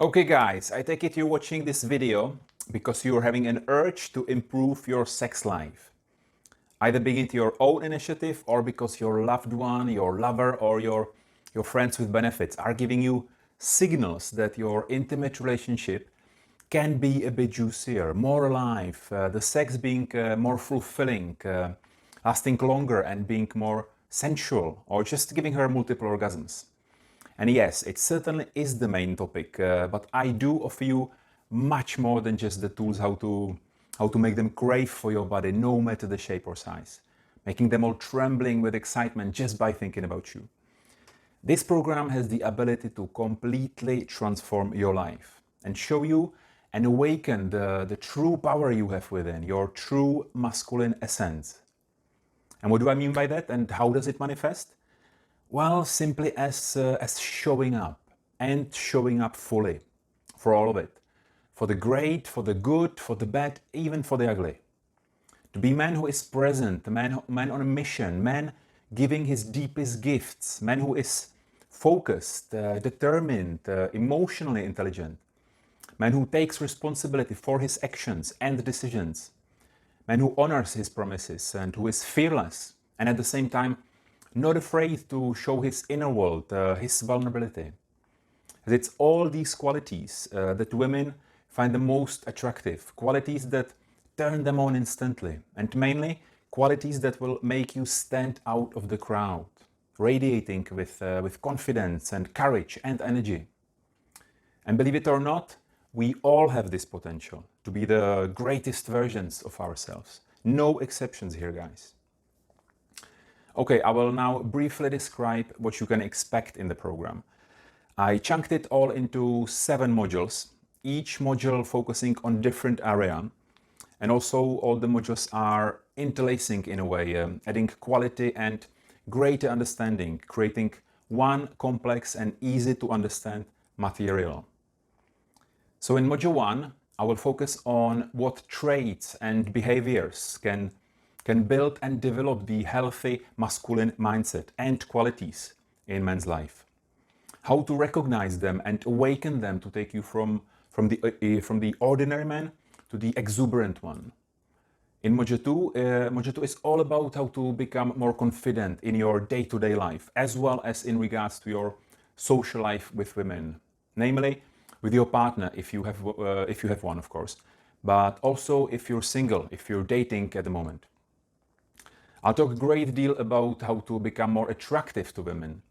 Okay guys, I take it you're watching this video because you're having an urge to improve your sex life. Either begin to your own initiative or because your loved one, your lover or your friends with benefits are giving you signals that your intimate relationship can be a bit juicier, more alive, the sex being more fulfilling, lasting longer and being more sensual, or just giving her multiple orgasms. And yes, it certainly is the main topic, but I do offer you much more than just the tools how to make them crave for your body, no matter the shape or size, making them all trembling with excitement just by thinking about you. This program has the ability to completely transform your life and show you and awaken the true power you have within, your true masculine essence. And what do I mean by that, and how does it manifest? Well, simply as showing up and showing up fully for all of it. For the great, for the good, for the bad, even for the ugly. To be a man who is present, man on a mission, man giving his deepest gifts, man who is focused, determined, emotionally intelligent, man who takes responsibility for his actions and decisions, man who honors his promises and who is fearless and at the same time not afraid to show his inner world, his vulnerability. And it's all these qualities that women find the most attractive, qualities that turn them on instantly, and mainly qualities that will make you stand out of the crowd, radiating with confidence and courage and energy. And believe it or not, we all have this potential to be the greatest versions of ourselves. No exceptions here, guys. Okay, I will now briefly describe what you can expect in the program. I chunked it all into 7 modules, each module focusing on different area. And also all the modules are interlacing in a way, adding quality and greater understanding, creating one complex and easy to understand material. So in module 1, I will focus on what traits and behaviors can build and develop the healthy masculine mindset and qualities in man's life. How to recognize them and awaken them to take you from the ordinary man to the exuberant one. In module 2 is all about how to become more confident in your day-to-day life, as well as in regards to your social life with women, namely with your partner if you have one, of course, but also if you're single, if you're dating at the moment. I'll talk a great deal about how to become more attractive to women.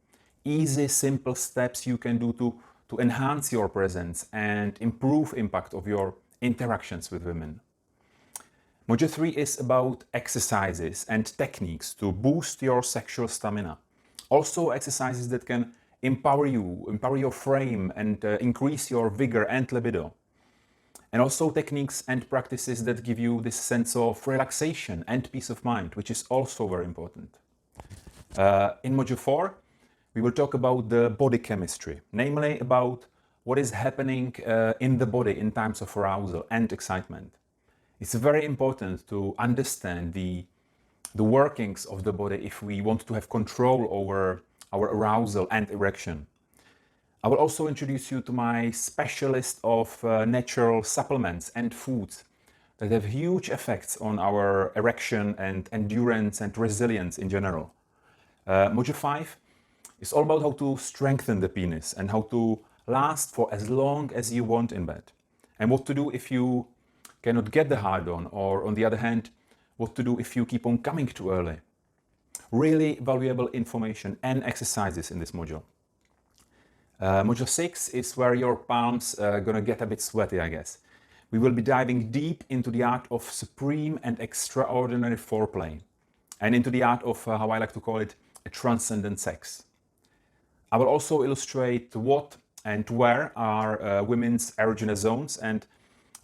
Easy, simple steps you can do to enhance your presence and improve impact of your interactions with women. Module 3 is about exercises and techniques to boost your sexual stamina. Also exercises that can empower your frame and increase your vigor and libido. And also techniques and practices that give you this sense of relaxation and peace of mind, which is also very important. In module 4, we will talk about the body chemistry, namely about what is happening in the body in times of arousal and excitement. It's very important to understand the workings of the body if we want to have control over our arousal and erection. I will also introduce you to my specialist of natural supplements and foods that have huge effects on our erection and endurance and resilience in general. Module 5 is all about how to strengthen the penis and how to last for as long as you want in bed. And what to do if you cannot get the hard-on, or on the other hand, what to do if you keep on coming too early. Really valuable information and exercises in this module. Module 6 is where your palms are gonna get a bit sweaty, I guess. We will be diving deep into the art of supreme and extraordinary foreplay, and into the art of, how I like to call it, a transcendent sex. I will also illustrate what and where are women's erogenous zones, and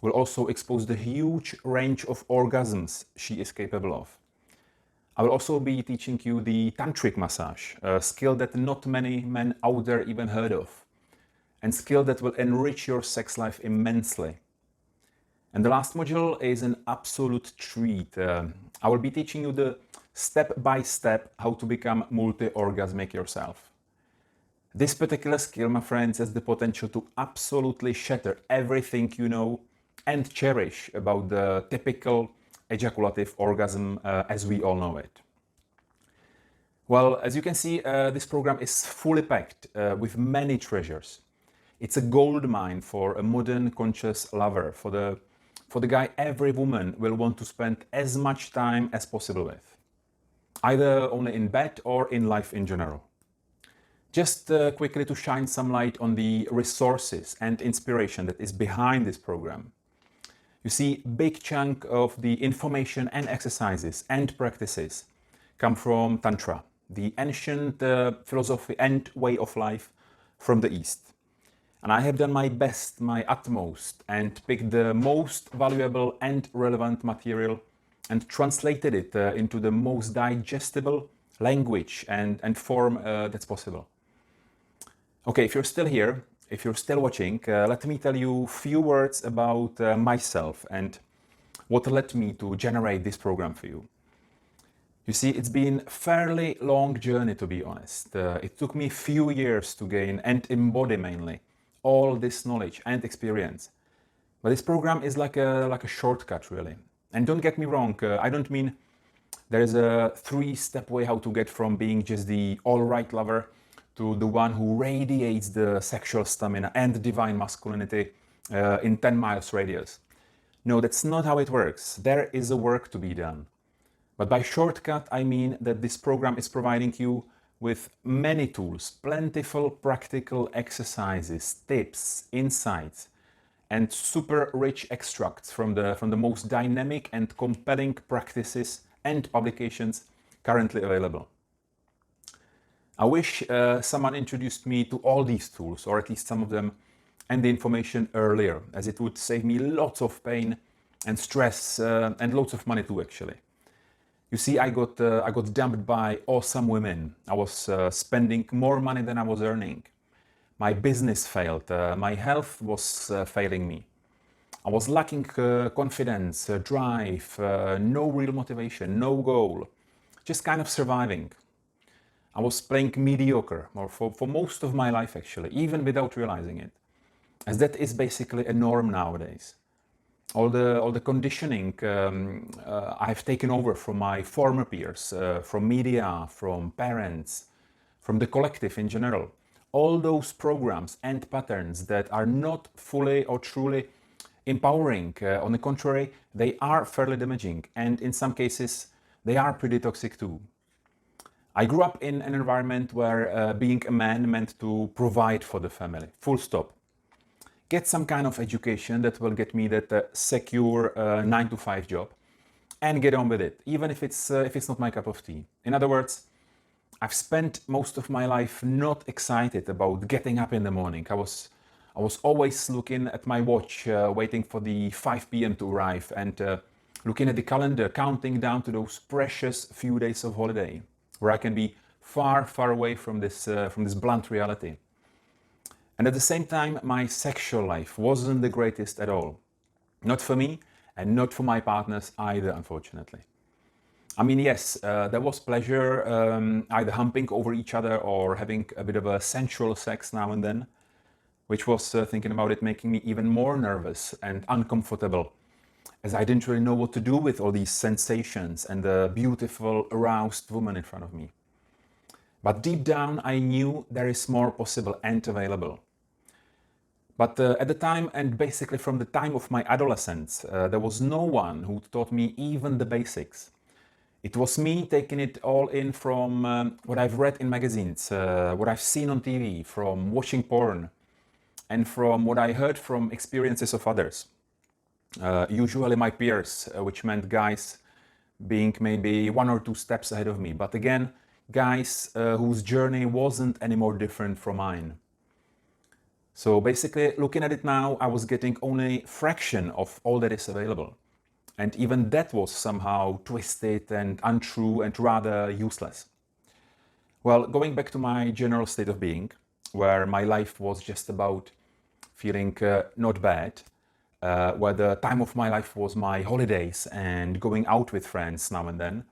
will also expose the huge range of orgasms she is capable of. I will also be teaching you the tantric massage, a skill that not many men out there even heard of, and skill that will enrich your sex life immensely. And the last module is an absolute treat. I will be teaching you the step-by-step how to become multi-orgasmic yourself. This particular skill, my friends, has the potential to absolutely shatter everything you know and cherish about the typical ejaculative orgasm as we all know it. Well, as you can see, this program is fully packed with many treasures. It's a gold mine for a modern conscious lover, for the guy every woman will want to spend as much time as possible with, either only in bed or in life in general. Just quickly to shine some light on the resources and inspiration that is behind this program. You see, big chunk of the information and exercises and practices come from Tantra, the ancient philosophy and way of life from the East. And I have done my best, my utmost, and picked the most valuable and relevant material and translated it into the most digestible language and form that's possible. Okay, if you're still here, if you're still watching, let me tell you a few words about myself and what led me to generate this program for you. You see, it's been a fairly long journey, to be honest. It took me a few years to gain and embody mainly all this knowledge and experience. But this program is like a shortcut, really. And don't get me wrong, I don't mean there is a three-step way how to get from being just the all-right lover to the one who radiates the sexual stamina and divine masculinity in 10 miles radius. No, that's not how it works. There is a work to be done. But by shortcut, I mean that this program is providing you with many tools, plentiful practical exercises, tips, insights, and super rich extracts from the most dynamic and compelling practices and publications currently available. I wish someone introduced me to all these tools, or at least some of them, and the information earlier, as it would save me lots of pain and stress and lots of money too, actually. You see, I got dumped by awesome women. I was spending more money than I was earning. My business failed. My health was failing me. I was lacking confidence, drive, no real motivation, no goal, just kind of surviving. I was playing mediocre for most of my life, actually, even without realizing it, as that is basically a norm nowadays. All the conditioning I've taken over from my former peers, from media, from parents, from the collective in general. All those programs and patterns that are not fully or truly empowering. On the contrary, they are fairly damaging, and in some cases, they are pretty toxic too. I grew up in an environment where being a man meant to provide for the family, full stop. Get some kind of education that will get me that secure 9-to-5 job and get on with it, even if it's not my cup of tea. In other words, I've spent most of my life not excited about getting up in the morning. I was always looking at my watch, waiting for the 5 p.m. to arrive and looking at the calendar, counting down to those precious few days of holiday, where I can be far, far away from this blunt reality. And at the same time, my sexual life wasn't the greatest at all. Not for me, and not for my partners either, unfortunately. I mean, yes, there was pleasure either humping over each other or having a bit of a sensual sex now and then, which was, thinking about it, making me even more nervous and uncomfortable, as I didn't really know what to do with all these sensations and the beautiful, aroused woman in front of me. But deep down, I knew there is more possible and available. But at the time, and basically from the time of my adolescence, there was no one who taught me even the basics. It was me taking it all in from what I've read in magazines, what I've seen on TV, from watching porn, and from what I heard from experiences of others. Usually my peers, which meant guys being maybe 1 or 2 steps ahead of me. But again, guys whose journey wasn't any more different from mine. So basically, looking at it now, I was getting only a fraction of all that is available. And even that was somehow twisted and untrue and rather useless. Well, going back to my general state of being, where my life was just about feeling not bad, where the time of my life was my holidays and going out with friends now and then,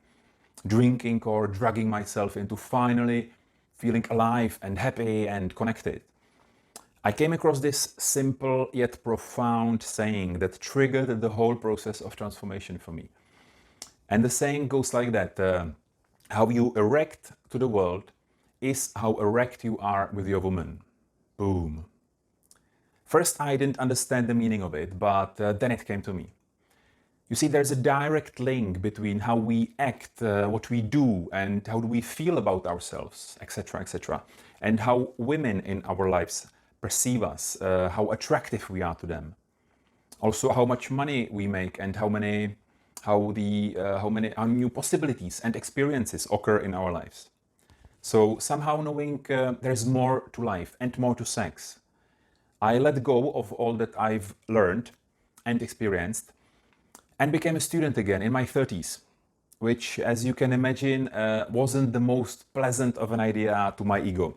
drinking or drugging myself into finally feeling alive and happy and connected. I came across this simple yet profound saying that triggered the whole process of transformation for me. And the saying goes like that, how you erect to the world is how erect you are with your woman. Boom. First, I didn't understand the meaning of it, but then it came to me. You see, there's a direct link between how we act, what we do, and how do we feel about ourselves, etc., etc., and how women in our lives perceive us, how attractive we are to them. Also, how much money we make and how many new possibilities and experiences occur in our lives. So somehow knowing there's more to life and more to sex, I let go of all that I've learned and experienced and became a student again in my 30s, which, as you can imagine, wasn't the most pleasant of an idea to my ego.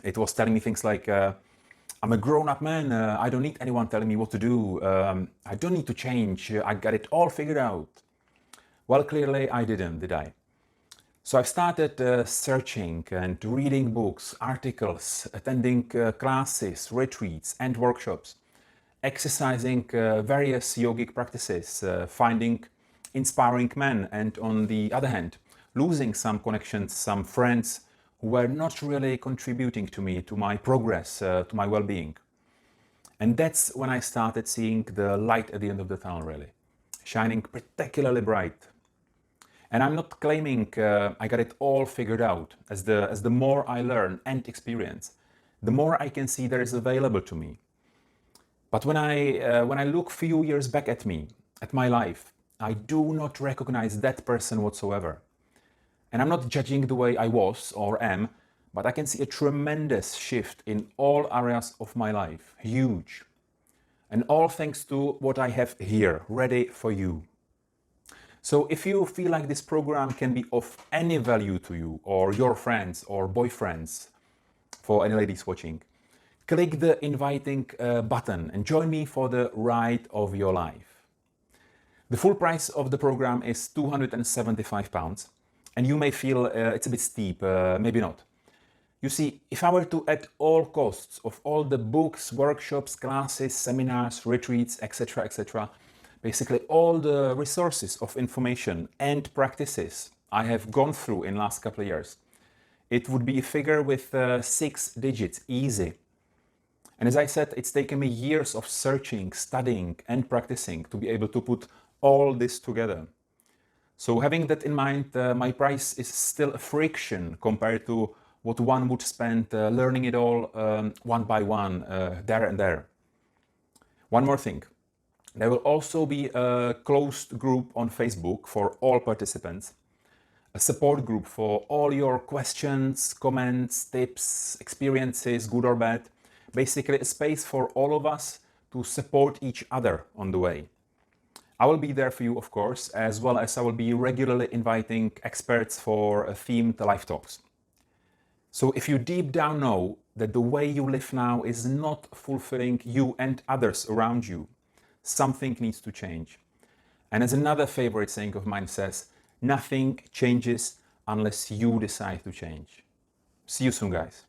It was telling me things like, I'm a grown-up man, I don't need anyone telling me what to do, I don't need to change, I got it all figured out. Well, clearly I didn't, did I? So I've started searching and reading books, articles, attending classes, retreats and workshops, exercising various yogic practices, finding inspiring men, and on the other hand, losing some connections, some friends who were not really contributing to me, to my progress, to my well-being. And that's when I started seeing the light at the end of the tunnel, really, shining particularly bright. And I'm not claiming I got it all figured out. As the more I learn and experience, the more I can see there is available to me. But when I look few years back at me, at my life, I do not recognize that person whatsoever. And I'm not judging the way I was or am, but I can see a tremendous shift in all areas of my life, huge. And all thanks to what I have here, ready for you. So if you feel like this program can be of any value to you or your friends or boyfriends, for any ladies watching, click the inviting button and join me for the ride of your life. The full price of the program is £275, and you may feel it's a bit steep, maybe not. You see, if I were to add all costs of all the books, workshops, classes, seminars, retreats, etc., etc., basically all the resources of information and practices I have gone through in the last couple of years, it would be a figure with 6 digits, easy. And as I said, it's taken me years of searching, studying and practicing to be able to put all this together. So having that in mind, my price is still a fraction compared to what one would spend learning it all one by one, there and there. One more thing. There will also be a closed group on Facebook for all participants, a support group for all your questions, comments, tips, experiences, good or bad. Basically a space for all of us to support each other on the way. I will be there for you, of course, as well as I will be regularly inviting experts for themed live talks. So if you deep down know that the way you live now is not fulfilling you and others around you, something needs to change. And as another favorite saying of mine says, nothing changes unless you decide to change. See you soon, guys.